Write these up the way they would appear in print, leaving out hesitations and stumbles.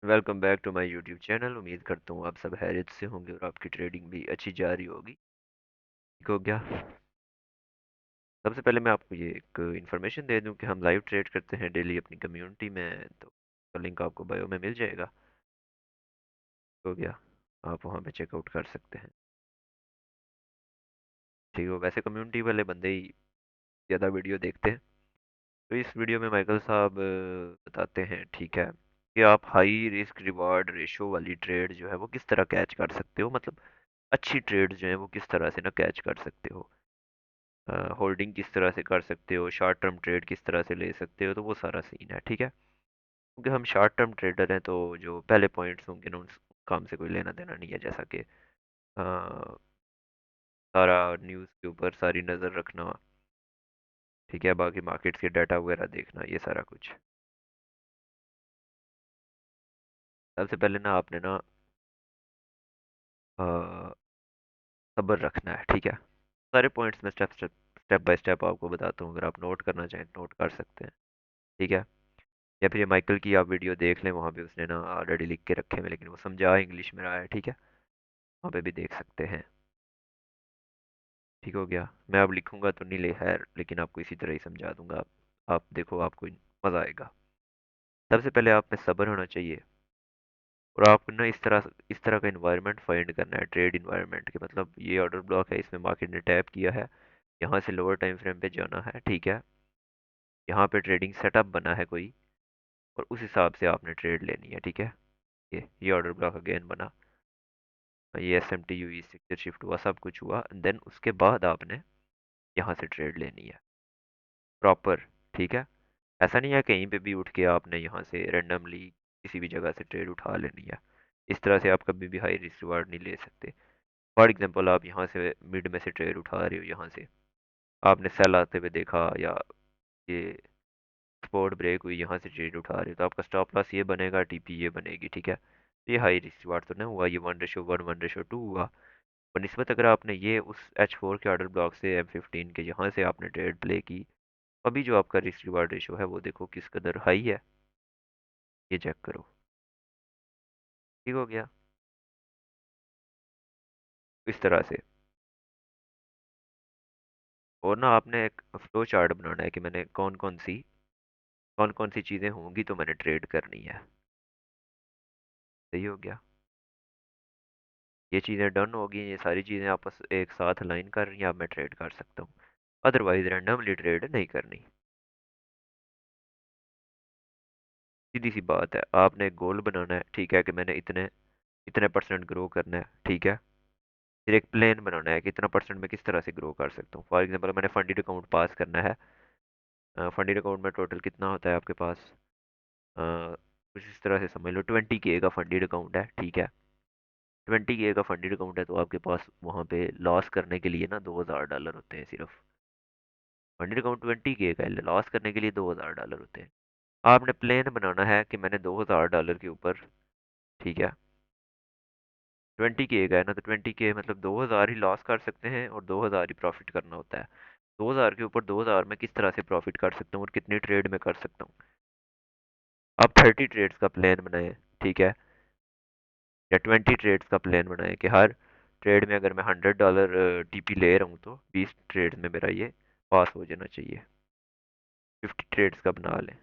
Welcome back to my YouTube channel. उम्मीद करता हूँ आप सब हैरियत से होंगे और आपकी ट्रेडिंग भी अच्छी जा रही होगी। ठीक हो गया। सबसे पहले मैं आपको ये एक इन्फॉर्मेशन दे दूं कि हम लाइव ट्रेड करते हैं डेली अपनी कम्युनिटी में, तो लिंक आपको बायो में मिल जाएगा। ठीक हो गया। आप वहाँ पे चेकआउट कर सकते हैं। ठीक हो, वैसे कम्युनिटी वाले बंदे ही ज़्यादा वीडियो देखते हैं। तो इस वीडियो में माइकल साहब बताते हैं, ठीक है, कि आप हाई रिस्क रिवार्ड रेशो वाली ट्रेड जो है वो किस तरह कैच कर सकते हो। मतलब अच्छी ट्रेड जो है वो किस तरह से ना कैच कर सकते हो। होल्डिंग किस तरह से कर सकते हो, शॉर्ट टर्म ट्रेड किस तरह से ले सकते हो, तो वो सारा सीन है। ठीक है, क्योंकि हम शॉर्ट टर्म ट्रेडर हैं तो जो पहले पॉइंट्स होंगे ना उन काम से कोई लेना देना नहीं है। जैसा कि सारा न्यूज़ के ऊपर सारी नज़र रखना, ठीक है, बाकी मार्केट्स के डाटा वगैरह देखना, ये सारा कुछ। सबसे पहले ना आपने ना अ, सब्र रखना है। ठीक है, सारे पॉइंट्स में step step step by step आपको बताता हूँ। अगर आप नोट करना चाहें नोट कर सकते हैं। ठीक है, या फिर ये माइकल की आप वीडियो देख लें, वहाँ पे उसने ना ऑलरेडी लिख के रखे हैं, लेकिन वो समझा इंग्लिश में रहा है। ठीक है, वहाँ पे भी देख सकते हैं। ठीक हो गया। मैं अब लिखूंगा तो नहीं ले खैर, लेकिन आपको इसी तरह ही समझा दूंगा। आप देखो, आपको मज़ा आएगा। सबसे पहले आप में सब्र होना चाहिए, और आपको ना इस तरह का इन्वायरमेंट फाइंड करना है। ट्रेड इन्वायरमेंट के मतलब ये ऑर्डर ब्लॉक है, इसमें मार्केट ने टैप किया है, यहाँ से लोअर टाइम फ्रेम पे जाना है। ठीक है, यहाँ पे ट्रेडिंग सेटअप बना है कोई, और उस हिसाब से आपने ट्रेड लेनी है। ठीक है, ये ऑर्डर ब्लॉक अगेन बना, ये S M T U E sector shift हुआ, सब कुछ हुआ, देन उसके बाद आपने यहाँ से ट्रेड लेनी है प्रॉपर। ठीक है, ऐसा नहीं है कहीं पे भी उठ के आपने यहाँ से रेंडमली किसी भी जगह से ट्रेड उठा लेनी है। इस तरह से आप कभी भी हाई रिस्क रिवार्ड नहीं ले सकते। फॉर एग्जांपल, आप यहाँ से मिड में से ट्रेड उठा रहे हो, यहाँ से आपने सेल आते हुए देखा, या ये स्पॉट ब्रेक हुई, यहाँ से ट्रेड उठा रहे हो, तो आपका स्टॉप लॉस ये बनेगा, टीपी ये बनेगी। ठीक है, ये हाई रिस्क रिवार्ड तो नहीं हुआ, ये 1:1 1:2 हुआ। बनस्बत अगर आपने ये उस H4 के ऑर्डर ब्लॉक से M15 के यहाँ से आपने ट्रेड प्ले की, अभी जो आपका रिस्क रिवार्ड रेशो है वो देखो किस कदर हाई है, ये चेक करो। ठीक हो गया। इस तरह से, और ना आपने एक फ्लो चार्ट बनाना है कि मैंने कौन कौन सी चीज़ें होंगी तो मैंने ट्रेड करनी है। सही हो गया। ये चीज़ें डन होगी, ये सारी चीज़ें आपस एक साथ लाइन कर रही हैं, अब मैं ट्रेड कर सकता हूँ। अदरवाइज रैंडमली ट्रेड नहीं करनी। सीधी सी बात है, आपने एक गोल बनाना है। ठीक है, कि मैंने इतने इतने परसेंट ग्रो करना है। ठीक है, फिर एक प्लान बनाना है कि इतना परसेंट मैं किस तरह से ग्रो कर सकता हूँ। फॉर एग्जांपल, मैंने फंडेड अकाउंट पास करना है। फंडेड अकाउंट में टोटल कितना होता है आपके पास, अ, कुछ इस तरह से समझ लो 20K का फंडेड अकाउंट है। ठीक है, 20K का फंडेड अकाउंट है, तो आपके पास वहाँ पे लॉस करने के लिए ना $2000 होते हैं सिर्फ। फंडेड अकाउंट 20K का है, लॉस करने के लिए $2000 होते हैं। आपने प्लान बनाना है कि मैंने $2000 के ऊपर, ठीक है, 20K का है ना, तो 20K मतलब 2000 ही लॉस कर सकते हैं और 2000 ही प्रॉफिट करना होता है। 2000 के ऊपर 2000 में किस तरह से प्रॉफिट कर सकता हूँ और कितनी ट्रेड में कर सकता हूँ। आप 30 ट्रेड्स का प्लान बनाए, ठीक है, या 20 ट्रेड्स का प्लान बनाए कि हर ट्रेड में अगर मैं $100 टीपी ले रहा हूँ तो 20 ट्रेड में मेरा ये पास हो जाना चाहिए। 50 ट्रेड्स का बना लें।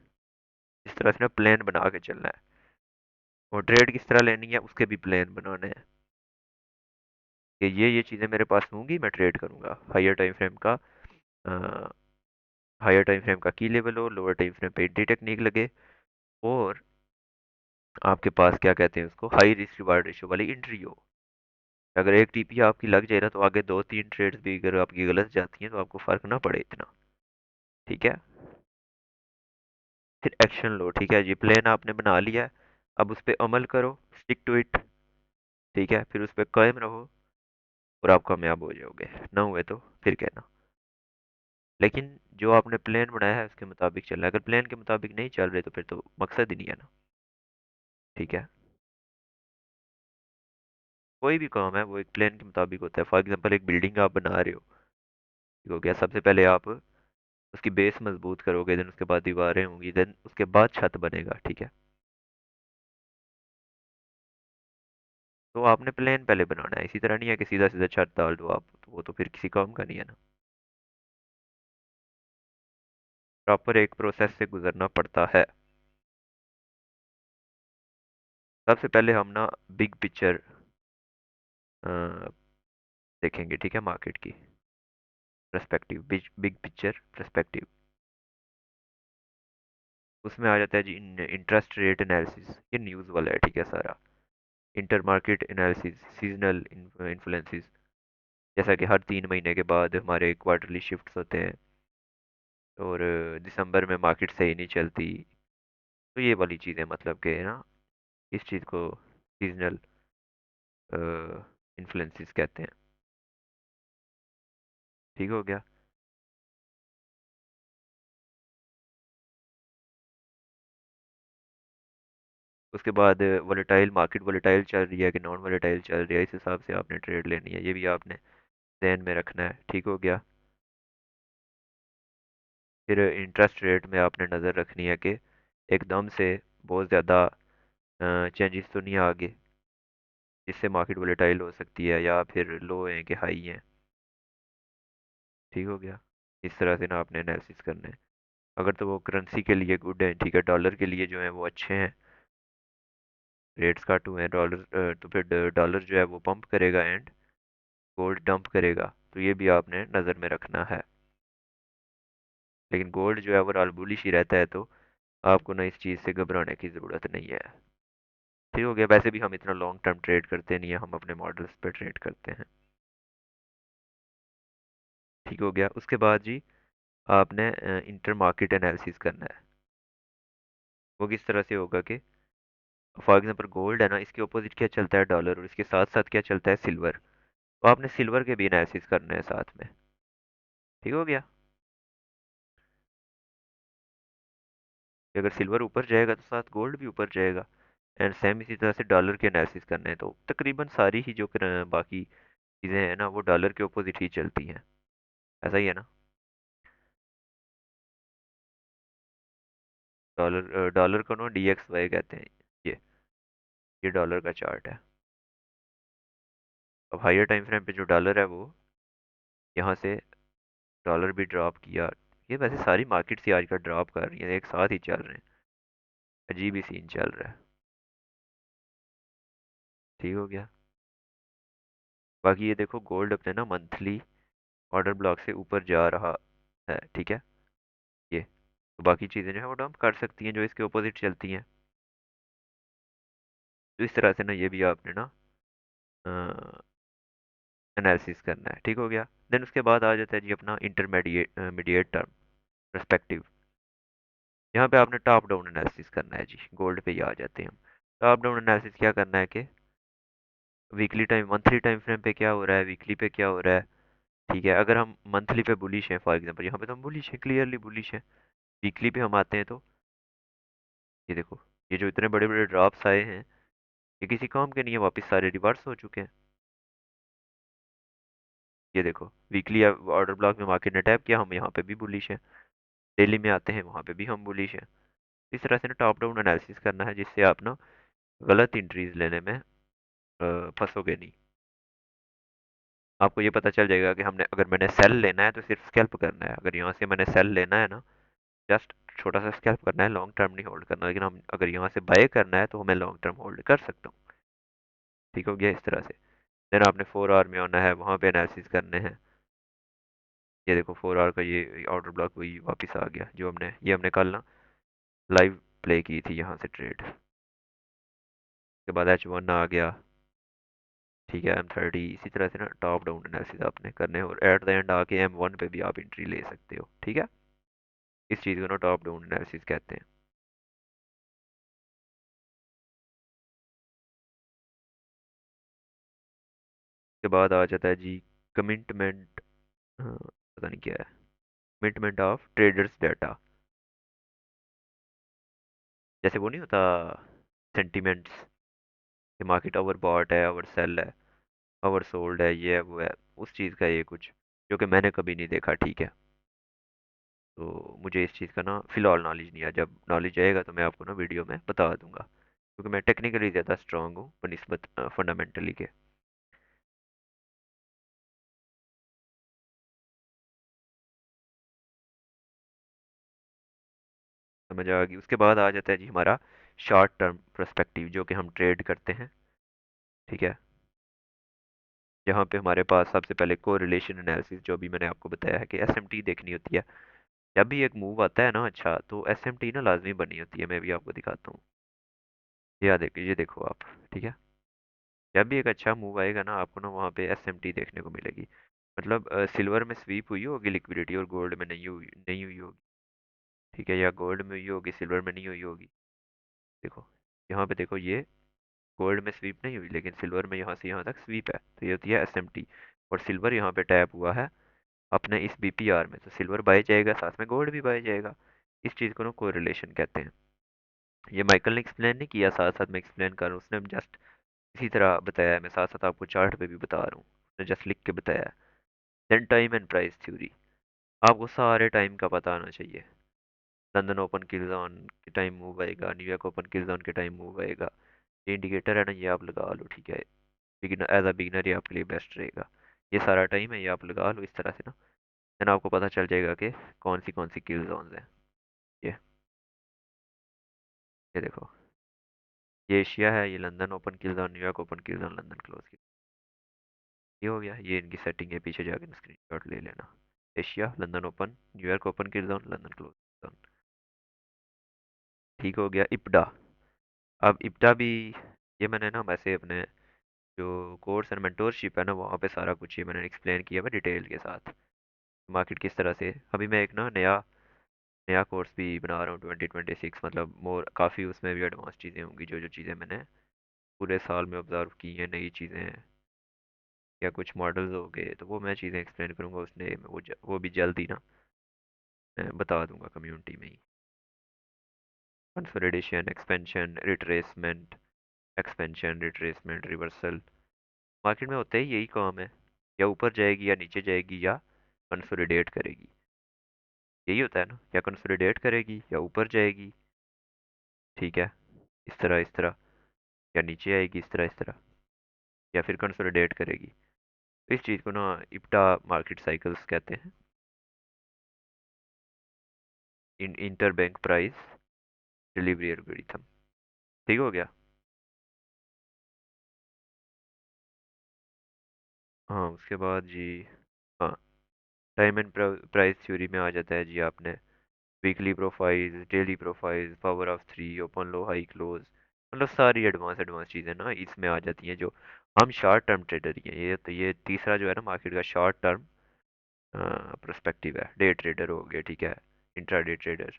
इस तरह से ना प्लान बना के चलना है, और ट्रेड किस तरह लेनी है उसके भी प्लान बनाने हैं कि ये चीज़ें मेरे पास होंगी, मैं ट्रेड करूंगा। हायर टाइम फ्रेम का की लेवल हो, लोअर टाइम फ्रेम पे एंट्री टेक्निक लगे, और आपके पास क्या कहते हैं उसको, हाई रिस्क रिवार्ड रेशियो वाली एंट्री हो। अगर एक टीपी आपकी लग जाए ना, तो आगे 2-3 ट्रेड्स भी अगर आपकी गलत जाती हैं तो आपको फर्क ना पड़े इतना। ठीक है, फिर एक्शन लो। ठीक है, ये प्लान आपने बना लिया है, अब उस पर अमल करो, स्टिक टू इट। ठीक है, फिर उस पर कायम रहो और आप कामयाब हो जाओगे। ना हुए तो फिर कहना। लेकिन जो आपने प्लान बनाया है उसके मुताबिक चलना है। अगर प्लान के मुताबिक नहीं चल रहे तो फिर तो मकसद ही नहीं है ना। ठीक है, कोई भी काम है वो एक प्लान के मुताबिक होता है। फॉर एग्जांपल, एक बिल्डिंग आप बना रहे हो, ठीक हो गया, सबसे पहले आप उसकी बेस मजबूत करोगे, देन उसके बाद दीवारें होंगी, देन उसके बाद छत बनेगा। ठीक है, तो आपने प्लान पहले बनाना है, इसी तरह नहीं है कि सीधा सीधा छत डाल दो आप, तो वो तो फिर किसी काम का नहीं है ना। प्रॉपर एक प्रोसेस से गुजरना पड़ता है। सबसे पहले हम ना बिग पिक्चर देखेंगे, ठीक है, मार्केट की perspective, big big picture perspective. उसमें आ जाता है जी इंटरेस्ट रेट एनालिसिस, ये न्यूज़ वाला है, ठीक है सारा। Inter market analysis, seasonal influences, जैसा कि हर 3 महीने के बाद हमारे क्वार्टरली शिफ्ट्स होते हैं, और दिसंबर में मार्केट सही नहीं चलती। तो ये वाली चीज़ें मतलब कि ना, इस चीज़ को सीजनल इन्फ्लुएंसेस कहते हैं। ठीक हो गया। उसके बाद वोलेटाइल, मार्केट वोलेटाइल चल रही है कि नॉन वोलेटाइल चल रही है, इस हिसाब से आपने ट्रेड लेनी है, ये भी आपने ध्यान में रखना है। ठीक हो गया। फिर इंटरेस्ट रेट में आपने नज़र रखनी है कि एकदम से बहुत ज़्यादा चेंजेस तो नहीं आ गए, जिससे मार्केट वोलेटाइल हो सकती है, या फिर लो है कि हाई है। ठीक हो गया। इस तरह से ना आपने एनालिसिस करना है। अगर तो वो करेंसी के लिए गुड है, ठीक है, डॉलर के लिए जो है वो अच्छे हैं, रेट्स कट हुए हैं डॉलर, तो फिर डॉलर जो है वो पंप करेगा एंड गोल्ड डंप करेगा, तो ये भी आपने नज़र में रखना है। लेकिन गोल्ड जो है ओवरऑल बुलिश ही रहता है, तो आपको ना इस चीज़ से घबराने की ज़रूरत नहीं है। ठीक हो गया। वैसे भी हम इतना लॉन्ग टर्म ट्रेड करते नहीं है, हम अपने मॉडल्स पे ट्रेड करते हैं। ठीक हो गया। उसके बाद जी आपने इंटर मार्केट एनालिसिस करना है। वो किस तरह से होगा कि फॉर एग्जांपल गोल्ड है ना, इसके ऑपोजिट क्या चलता है, डॉलर, और इसके साथ साथ क्या चलता है, सिल्वर। तो आपने सिल्वर के भी एनालिसिस करना है साथ में। ठीक हो गया। कि अगर सिल्वर ऊपर जाएगा तो साथ गोल्ड भी ऊपर जाएगा, एंड सेम इसी तरह से डॉलर के एनालिसिस करना है। तो तकरीबन सारी ही जो बाकी चीज़ें हैं ना, वो डॉलर के ऑपोजिट ही चलती हैं। ऐसा ही है ना। डॉलर डॉलर को ना DXY कहते हैं। ये ये डॉलर का चार्ट है। अब हायर टाइम फ्रेम पे जो डॉलर है वो यहाँ से डॉलर भी ड्रॉप किया। ये वैसे सारी मार्केट ही आजकल ड्रॉप कर रही है, एक साथ ही चल रहे हैं, अजीब ही सीन चल रहा है। ठीक हो गया। बाकी ये देखो गोल्ड अपने ना मंथली ऑर्डर ब्लॉक से ऊपर जा रहा है, ठीक है। ये तो बाकी चीज़ें जो है वो डंप कर सकती हैं जो इसके ऑपोजिट चलती हैं। तो इस तरह से ना ये भी आपने ना एनालिसिस करना है। ठीक हो गया। देन उसके बाद आ जाता है जी अपना इंटरमीडिएट मीडिएट टर्म पर्सपेक्टिव। यहाँ पे आपने टॉप डाउन एनालिसिस करना है जी, गोल्ड पे ही आ जाते हैं हम। टॉप डाउन एनालिसिस क्या करना है कि weekly time, monthly time frame पे क्या हो रहा है, वीकली पे क्या हो रहा है। ठीक है, अगर हम मंथली पे बुलिश हैं, फॉर एग्जांपल यहाँ पे तो हम बुलिश हैं, क्लियरली बुलिश हैं। वीकली पे हम आते हैं तो ये देखो, ये जो इतने बड़े बड़े ड्रॉप्स आए हैं, ये किसी काम के नहीं है, वापस सारे रिवर्स हो चुके हैं। ये देखो, वीकली ऑर्डर ब्लॉक में मार्केट ने टैप किया, हम यहाँ पे भी बुलिश हैं। डेली में आते हैं, वहाँ पे भी हम बुलिश हैं। इस तरह से ना टॉप डाउन एनालिसिस करना है, जिससे आप ना गलत एंट्रीज लेने में फंसोगे नहीं। आपको ये पता चल जाएगा कि हमने, अगर मैंने सेल लेना है तो सिर्फ स्कैल्प करना है, अगर यहाँ से मैंने सेल लेना है ना, जस्ट छोटा सा स्कैल्प करना है, लॉन्ग टर्म नहीं होल्ड करना। लेकिन हम अगर यहाँ से बाय करना है तो मैं लॉन्ग टर्म होल्ड कर सकता हूँ। ठीक हो गया। इस तरह से देन आपने 4 आवर में आना है, वहाँ पे एनालिसिस करने हैं। ये देखो 4 आवर का ये ऑर्डर ब्लॉक वही वापस आ गया, जो हमने, ये हमने कल ना लाइव प्ले की थी यहाँ से ट्रेड। उसके बाद H1 आ गया, ठीक है, M30। इसी तरह से ना टॉप डाउन एनालिसिस आपने करने हैं, और एट द एंड आके M1 पे भी आप एंट्री ले सकते हो। ठीक है। इस चीज़ को ना टॉप डाउन एनालिसिस कहते हैं। उसके बाद आ जाता है जी कमिटमेंट, पता नहीं क्या है, कमिटमेंट ऑफ ट्रेडर्स डाटा। जैसे वो नहीं होता सेंटिमेंट्स, कि मार्केट ओवर बॉट है, ओवर सेल है, ओवर सोल्ड है, ये है वो है, उस चीज़ का ये कुछ जो कि मैंने कभी नहीं देखा। ठीक है। तो मुझे इस चीज़ का ना फिलहाल नॉलेज नहीं है, जब नॉलेज आएगा तो मैं आपको ना वीडियो में बता दूंगा। क्योंकि मैं टेक्निकली ज़्यादा स्ट्रांग हूँ बनिस्बत फंडामेंटली के। समझ आ गई। उसके बाद आ जाता है जी हमारा शॉर्ट टर्म पर्सपेक्टिव, जो कि हम ट्रेड करते हैं। ठीक है। जहाँ पे हमारे पास सबसे पहले कोरिलेशन एनालिसिस, जो भी मैंने आपको बताया है कि एसएमटी देखनी होती है। जब भी एक मूव आता है ना अच्छा, तो एसएमटी ना लाजमी बनी होती है। मैं भी आपको दिखाता हूँ। ये देखो आप। ठीक है। जब भी एक अच्छा मूव आएगा ना, आपको ना वहाँ पे एसएमटी देखने को मिलेगी। मतलब सिल्वर में स्वीप हुई होगी लिक्विडिटी, और गोल्ड में नहीं हुई होगी। ठीक है। या गोल्ड में हुई होगी, सिल्वर में नहीं हुई होगी। देखो यहाँ पे देखो, ये गोल्ड में स्वीप नहीं हुई, लेकिन सिल्वर में यहाँ से यहाँ तक स्वीप है, तो ये होती है एसएमटी। और सिल्वर यहाँ पे टैप हुआ है अपने इस बीपीआर में, तो सिल्वर बाय जाएगा, साथ में गोल्ड भी बाय जाएगा। इस चीज़ को ना कोरिलेशन कहते हैं। ये माइकल ने एक्सप्लेन नहीं किया, साथ साथ मैं एक्सप्लेन कर रहा हूँ। उसने जस्ट इसी तरह बताया है, मैं साथ साथ आपको चार्ट पे भी बता रहा हूँ। उसने जस्ट लिख के बताया है। Then time and price theory. आपको सारे टाइम का पता आना चाहिए। लंदन ओपन किल जोन के टाइम मूव आएगा, न्यूयॉर्क ओपन किल जोन के टाइम मूव आएगा। ये इंडिकेटर है ना, ये आप लगा लो। ठीक है। बिगिनर, एज अ बिगिनर ये आपके लिए बेस्ट रहेगा। ये सारा टाइम है, ये आप लगा लो इस तरह से ना। देन आपको पता चल जाएगा कि कौन सी किल जोन्स हैं। ये ये देखो, ये एशिया है, ये London open kill zone, New York open kill zone, London close किल। ये हो गया, ये इनकी सेटिंग है, पीछे जाकर स्क्रीनशॉट ले लेना। Asia, London open, New York open kill zone, London close zone. ठीक हो गया। इप्डा। अब इप्डा भी, ये मैंने ना वैसे अपने जो कोर्स एंड मेंटोरशिप है ना, वहाँ पे सारा कुछ ये मैंने एक्सप्लेन किया है डिटेल के साथ। मार्केट किस तरह से, अभी मैं एक ना नया नया कोर्स भी बना रहा हूँ 2026, मतलब मोर काफ़ी उसमें भी एडवांस चीज़ें होंगी। जो जो चीज़ें मैंने पूरे साल में ऑब्जर्व की हैं, नई चीज़ें हैं या कुछ मॉडल्स हो गए, तो वो मैं चीज़ें एक्सप्लेन करूँगा उसने, वो भी जल्द ही ना मैं बता दूंगा कम्युनिटी में ही। Consolidation, expansion, retracement, expansion, retracement, reversal. Market में होता ही यही काम है, या ऊपर जाएगी या नीचे जाएगी या कंसोलिडेट करेगी। यही होता है ना, या कंसोलिडेट करेगी या ऊपर जाएगी। ठीक है। इस तरह, या नीचे आएगी इस तरह, या फिर कंसोलिडेट करेगी। तो इस चीज़ को ना इप्टा मार्केट साइकिल्स कहते हैं। इन इंटरबैंक प्राइस डिलीवरी एल्गोरिथम। ठीक हो गया। हाँ उसके बाद जी, हाँ, टाइम एंड प्राइस थ्योरी में आ जाता है जी आपने weekly profiles, daily profiles, power of three, open low high close. मतलब सारी एडवांस एडवांस चीज़ें ना इसमें आ जाती हैं, जो हम शॉर्ट टर्म ट्रेडर ही हैं। ये तो ये तीसरा जो है ना मार्केट का शॉर्ट टर्म पर्सपेक्टिव है। डे ट्रेडर हो गया। ठीक है। Intraday trader.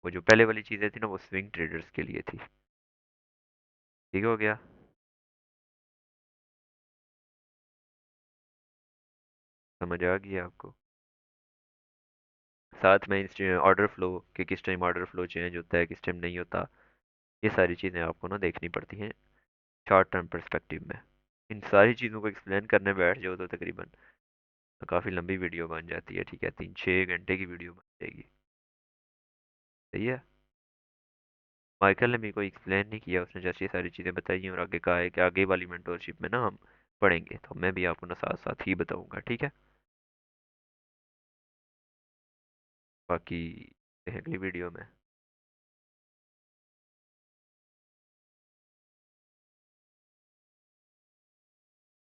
वो जो पहले वाली चीज़ें थी ना, वो स्विंग ट्रेडर्स के लिए थी। ठीक हो गया। समझ आ गई आपको। साथ में ऑर्डर फ्लो, कि किस टाइम ऑर्डर फ्लो चेंज होता है, किस टाइम नहीं होता। ये सारी चीज़ें आपको ना देखनी पड़ती हैं शॉर्ट टर्म पर्सपेक्टिव में। इन सारी चीज़ों को एक्सप्लेन करने बैठ जाओ तो तकरीबन तो काफ़ी लंबी वीडियो बन जाती है। ठीक है। 3-6 घंटे की वीडियो बन जाएगी। सही है। माइकल ने मेरे को एक्सप्लेन नहीं किया, उसने जैसे ये सारी चीज़ें बताई और आगे कहा है कि आगे वाली मेंटोरशिप में ना हम पढ़ेंगे, तो मैं भी आपको ना साथ साथ ही बताऊंगा। ठीक है। बाकी अगली वीडियो में